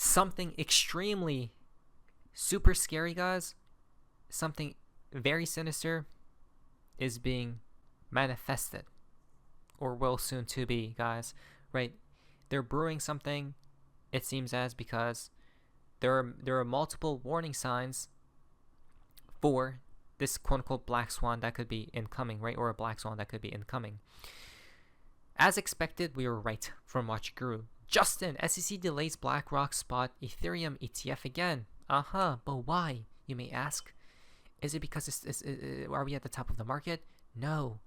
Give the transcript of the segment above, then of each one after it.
something extremely super scary, guys, something very sinister is being manifested, or will soon to be, guys, right? They're brewing something, it seems, as because there are multiple warning signs for this quote-unquote black swan that could be incoming, right? Or a black swan that could be incoming. As expected, we were right from Watch Guru. Justin, SEC delays BlackRock spot Ethereum ETF again. But why, you may ask? Is it because are we at the top of the market? No.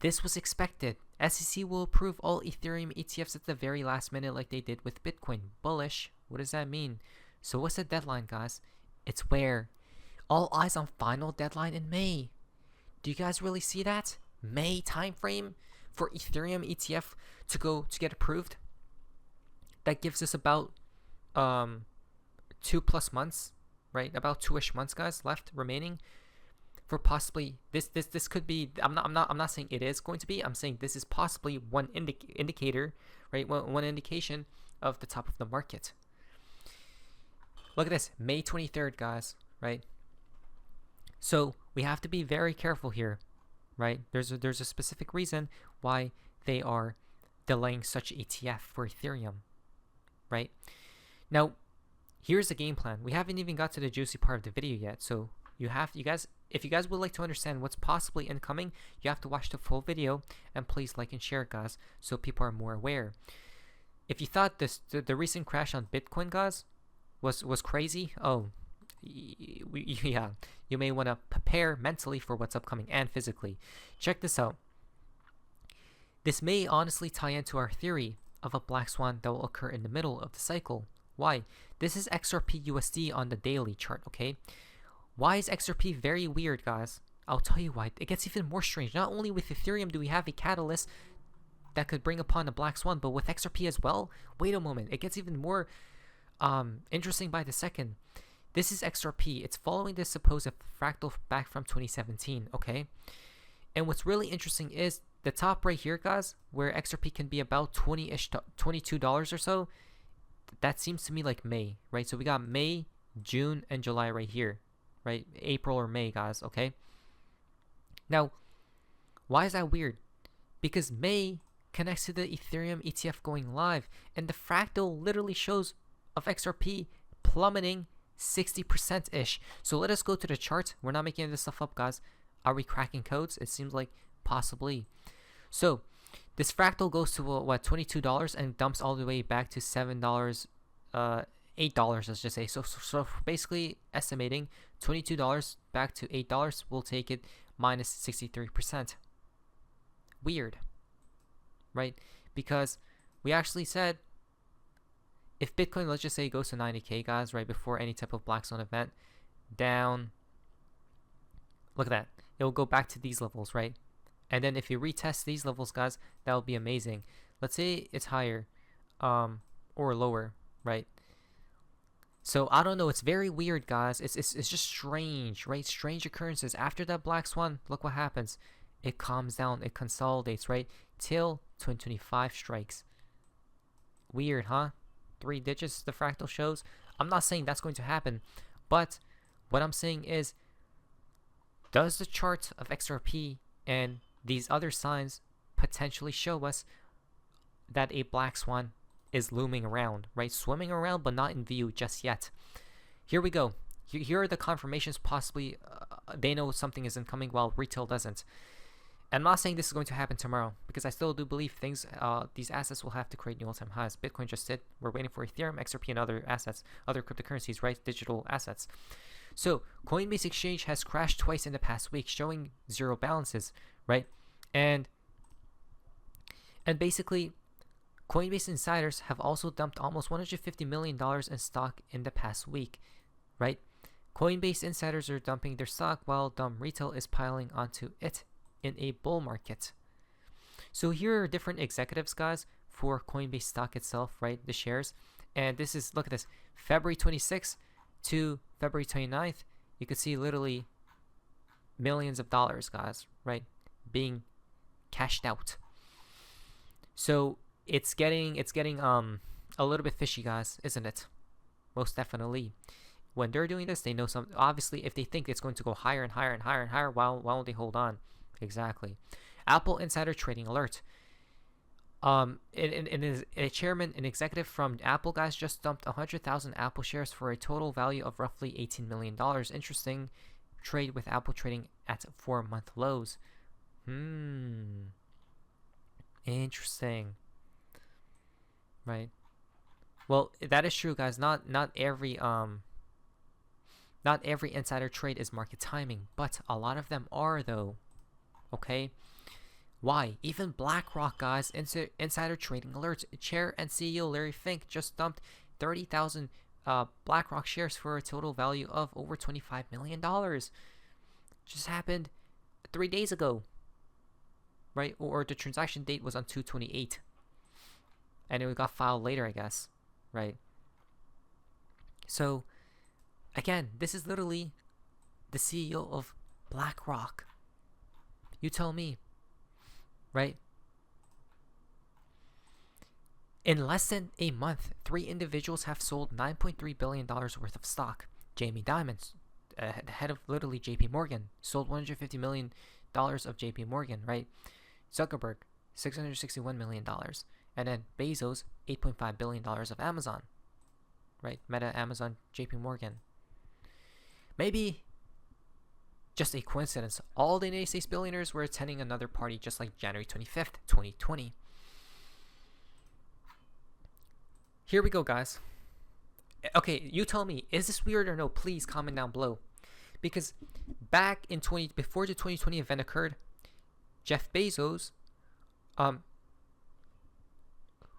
This was expected. SEC will approve all Ethereum ETFs at the very last minute like they did with Bitcoin. Bullish. What does that mean? So what's the deadline, guys? It's where? All eyes on final deadline in May. Do you guys really see that? May timeframe for Ethereum ETF to get approved? That gives us about 2+ months, right? About 2-ish months, guys, left remaining for possibly this could be. I'm not saying it is going to be. I'm saying this is possibly one indicator, right? One indication of the top of the market. Look at this, May 23rd, guys, right? So we have to be very careful here, right? There's a specific reason why they are delaying such ETF for Ethereum, right? Now, here's the game plan. We haven't even got to the juicy part of the video yet, so if you guys would like to understand what's possibly incoming, you have to watch the full video, and please like and share it, guys, so people are more aware. If you thought the recent crash on Bitcoin, guys, was crazy, yeah, you may want to prepare mentally for what's upcoming and physically. Check this out. This may honestly tie into our theory of a black swan that will occur in the middle of the cycle. Why? This is XRP USD on the daily chart, okay? Why is XRP very weird, guys? I'll tell you why. It gets even more strange. Not only with Ethereum do we have a catalyst that could bring upon a black swan, but with XRP as well? Wait a moment. It gets even more interesting by the second. This is XRP. It's following this supposed fractal back from 2017, okay? And what's really interesting is the top right here, guys, where XRP can be about $22 or so. That seems to me like May, right? So we got May, June, and July right here, right? April or May, guys, okay? Now, why is that weird? Because May connects to the Ethereum ETF going live, and the fractal literally shows of XRP plummeting 60%-ish. So let us go to the chart. We're not making this stuff up, guys. Are we cracking codes? It seems like possibly. So this fractal goes to what, $22 and dumps all the way back to $7, $8, let's just say. So basically estimating $22 back to $8, we'll take it minus 63%. Weird, right? Because we actually said if Bitcoin, let's just say, goes to 90K, guys, right before any type of black swan event, down, look at that, it will go back to these levels, right? And then if you retest these levels, guys, that will be amazing. Let's say it's higher or lower, right? So I don't know, it's very weird, guys. It's just strange, right? Strange occurrences. After that black swan, look what happens. It calms down, it consolidates, right? Till 2025 strikes. Weird, huh? 3 digits the fractal shows. I'm not saying that's going to happen, but what I'm saying is, does the chart of XRP and these other signs potentially show us that a black swan is looming around, right? Swimming around, but not in view just yet. Here we go. Here are the confirmations. Possibly they know something isn't coming while retail doesn't. I'm not saying this is going to happen tomorrow, because I still do believe these assets will have to create new all-time highs. Bitcoin just did. We're waiting for Ethereum, XRP, and other assets, other cryptocurrencies, right? Digital assets. So Coinbase Exchange has crashed twice in the past week, showing zero balances, right? And basically, Coinbase insiders have also dumped almost $150 million in stock in the past week, right? Coinbase insiders are dumping their stock while dumb retail is piling onto it in a bull market. So here are different executives, guys, for Coinbase stock itself, right? The shares. And this is, look at this, February 26th to February 29th. You could see literally millions of dollars, guys, right, being cashed out. So it's getting a a little bit fishy, guys, isn't it? Most definitely. When they're doing this, they know some. Obviously, if they think it's going to go higher and higher and higher and higher, why won't they hold on? Exactly. Apple insider trading alert. A chairman, an executive from Apple, guys, just dumped 100,000 Apple shares for a total value of roughly $18 million. Interesting trade with Apple trading at 4-month lows. Interesting. Right. Well, that is true, guys. Not every insider trade is market timing, but a lot of them are, though. Okay. Why? Even BlackRock, guys, insider trading alerts. Chair and CEO Larry Fink just dumped 30,000 BlackRock shares for a total value of over $25 million. Just happened 3 days ago, right? Or the transaction date was on 2/28, and it got filed later, I guess, right? So, again, this is literally the CEO of BlackRock. You tell me. Right? In less than a month, 3 individuals have sold $9.3 billion worth of stock. Jamie Dimon, the head of literally JP Morgan, sold $150 million of JP Morgan, right? Zuckerberg, $661 million. And then Bezos, $8.5 billion of Amazon, right? Meta, Amazon, JP Morgan. Maybe just a coincidence. All the United States billionaires were attending another party just like January 25th, 2020. Here we go, guys. Okay, you tell me, is this weird or no? Please comment down below. Because back in before the 2020 event occurred, Jeff Bezos,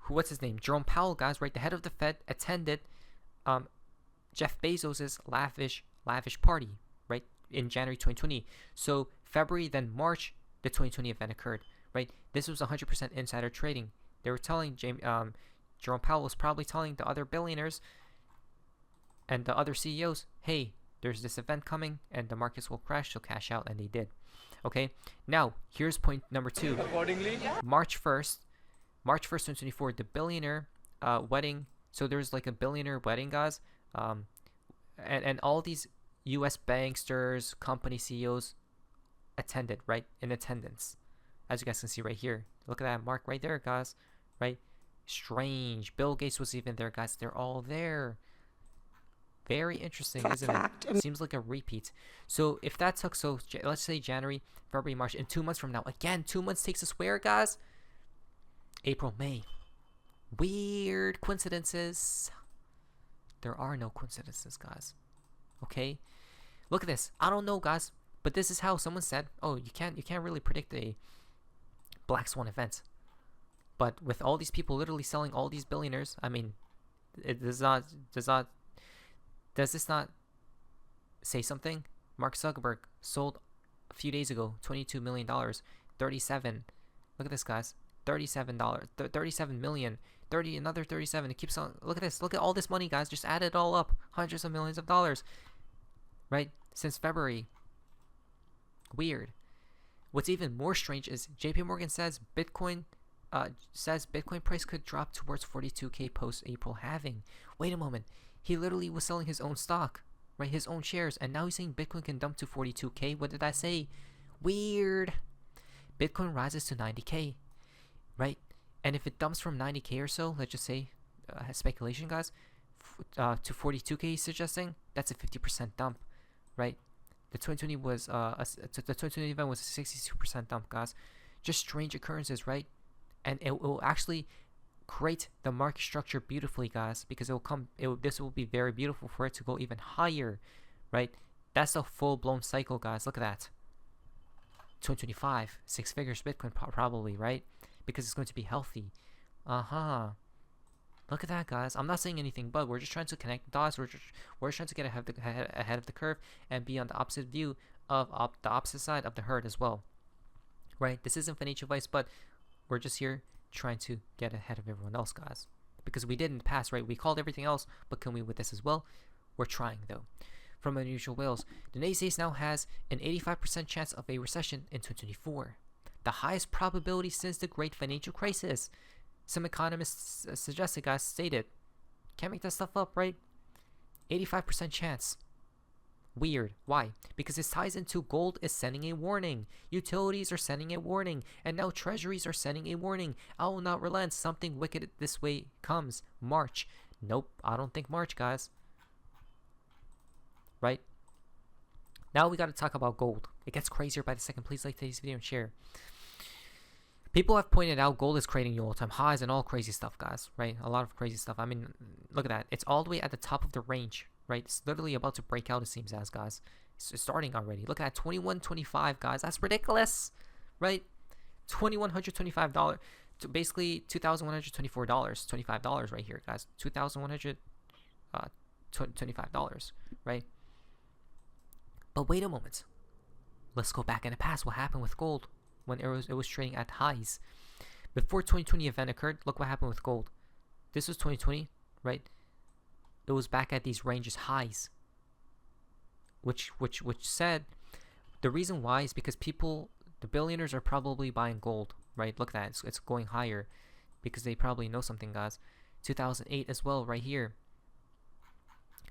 what's his name? Jerome Powell, guys, right? The head of the Fed attended Jeff Bezos's lavish party, right? In January 2020. So February, then March, the 2020 event occurred, right? This was 100% insider trading. They were telling Jerome Powell was probably telling the other billionaires and the other CEOs, hey, there's this event coming and the markets will crash, so cash out, and they did. Okay, now here's point number 2. Accordingly, March 1st, 2024, the billionaire wedding. So there's like a billionaire wedding, guys, and all these U.S. banksters, company CEOs attended, right? In attendance, as you guys can see right here. Look at that mark right there, guys, right? Strange. Bill Gates was even there, guys. They're all there. Very interesting, isn't it? Seems like a repeat. So if that took, so let's say January, February, March, in 2 months from now, again, 2 months takes us where, guys? April, May. Weird coincidences. There are no coincidences, guys. Okay, look at this. I don't know, guys, but this is how someone said, oh, you can't really predict a black swan event. But with all these people literally selling, all these billionaires, I mean, it does this not say something? Mark Zuckerberg sold a few days ago $22 million, 37. Look at this, guys. $37, 37 million, 30, another 37. It keeps on. Look at this. Look at all this money, guys. Just add it all up. Hundreds of millions of dollars. Right? Since February. Weird. What's even more strange is JP Morgan says Bitcoin price could drop towards 42K post April halving. Wait a moment. He literally was selling his own stock, right? His own shares, and now he's saying Bitcoin can dump to 42K. What did I say? Weird. Bitcoin rises to 90K, right? And if it dumps from 90K or so, let's just say, speculation, guys, to 42K, he's suggesting that's a 50% dump, right? The 2020 was the 2020 event was a 62% dump, guys. Just strange occurrences, right? And it will actually create the market structure beautifully, guys, because this will be very beautiful for it to go even higher, right? That's a full-blown cycle, guys. Look at that. 2025, 6 figures Bitcoin probably, right? Because it's going to be healthy. Look at that, guys. I'm not saying anything, but we're just trying to connect the dots. We're just trying to get ahead of the curve and be on the opposite view of the opposite side of the herd as well, right? This isn't financial advice, but we're just here trying to get ahead of everyone else, guys, because we did in the past, right? We called everything else, but can we with this as well? We're trying, though. From Unusual Whales, the United States now has an 85% chance of a recession in 2024, the highest probability since the Great Financial Crisis. some economists suggested, guys, stated. Can't make that stuff up, right? 85% chance. Weird. Why? Because this ties into gold is sending a warning. Utilities are sending a warning. And now treasuries are sending a warning. I will not relent. Something wicked this way comes. March. Nope. I don't think March, guys. Right? Now we got to talk about gold. It gets crazier by the second. Please like today's video and share. People have pointed out gold is creating new all-time highs and all crazy stuff, guys. Right? A lot of crazy stuff. I mean, look at that. It's all the way at the top of the range. Right? It's literally about to break out, it seems as, guys. It's starting already. Look at that, $21.25, guys. That's ridiculous, right? $2,125, basically $2,124, $25 right here, guys. $2,125, right? But wait a moment. Let's go back in the past. What happened with gold when it was trading at highs? Before 2020 event occurred, look what happened with gold. This was 2020, right? It was back at these ranges highs, which said the reason why is because people, the billionaires, are probably buying gold, right? Look at that, it's going higher because they probably know something, guys. 2008 as well, right here.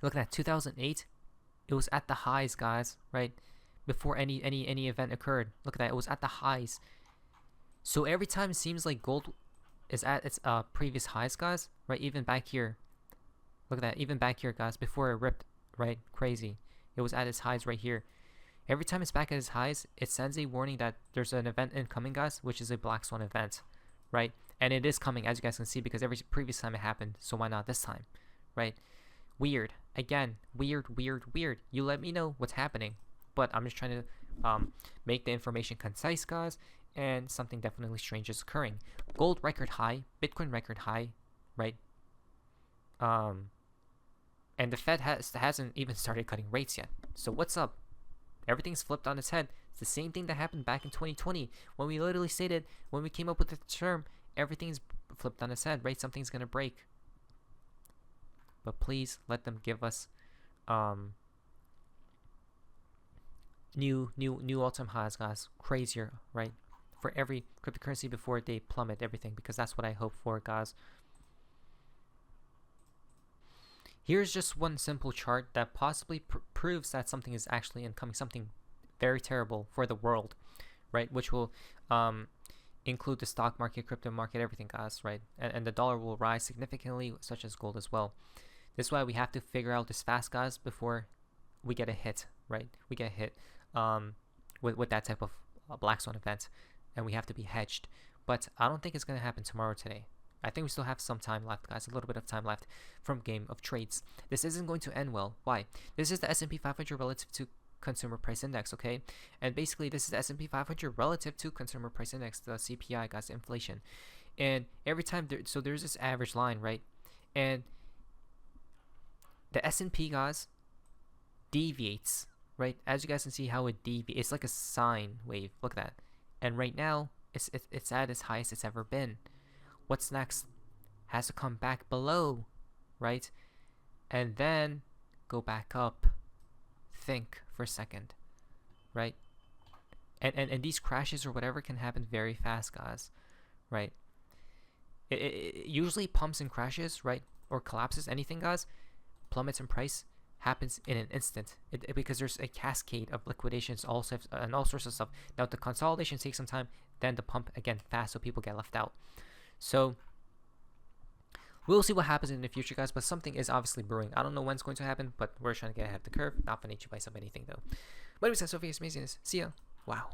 Look at that, 2008, it was at the highs, guys, right? Before any event occurred. Look at that, it was at the highs. So every time it seems like gold is at its previous highs, guys, right? Even back here. Look at that, even back here, guys, before it ripped, right? Crazy. It was at its highs right here. Every time it's back at its highs, it sends a warning that there's an event incoming, guys, which is a black swan event, right? And it is coming, as you guys can see, because every previous time it happened, so why not this time, right? Weird. Again, weird. You let me know what's happening, but I'm just trying to make the information concise, guys, and something definitely strange is occurring. Gold record high, Bitcoin record high, right? And the Fed hasn't even started cutting rates yet. So what's up? Everything's flipped on its head. It's the same thing that happened back in 2020 when we literally stated, when we came up with the term, everything's flipped on its head, right? Something's gonna break. But please let them give us new all-time highs, guys. Crazier, right? For every cryptocurrency before they plummet everything, because that's what I hope for, guys. Here's just one simple chart that possibly proves that something is actually incoming, something very terrible for the world, right? Which will include the stock market, crypto market, everything, guys, right? And the dollar will rise significantly, such as gold as well. This is why we have to figure out this fast, guys, before we get a hit, right? We get hit with that type of black swan event, and we have to be hedged. But I don't think it's going to happen tomorrow, today. I think we still have some time left, guys, a little bit of time left from Game of Trades. This isn't going to end well. Why? This is the S&P 500 relative to Consumer Price Index, okay? And basically, this is the S&P 500 relative to Consumer Price Index, the CPI, guys, the inflation. And every time, so there's this average line, right? And the S&P, guys, deviates, right? As you guys can see how it deviates. It's like a sine wave. Look at that. And right now, it's at its highest it's ever been. What's next? Has to come back below, right? And then go back up. Think for a second, right? And these crashes or whatever can happen very fast, guys, right? It usually pumps and crashes, right? Or collapses, anything, guys, plummets in price, happens in an instant. Because there's a cascade of liquidations and all sorts of stuff. Now, the consolidation takes some time, then the pump, again, fast, so people get left out. So we'll see what happens in the future, guys, but something is obviously brewing. I don't know when it's going to happen, but we're trying to get ahead of the curve. Not financial advice of anything, though. But anyways, that's Sophia's amazingness. See ya. Wow.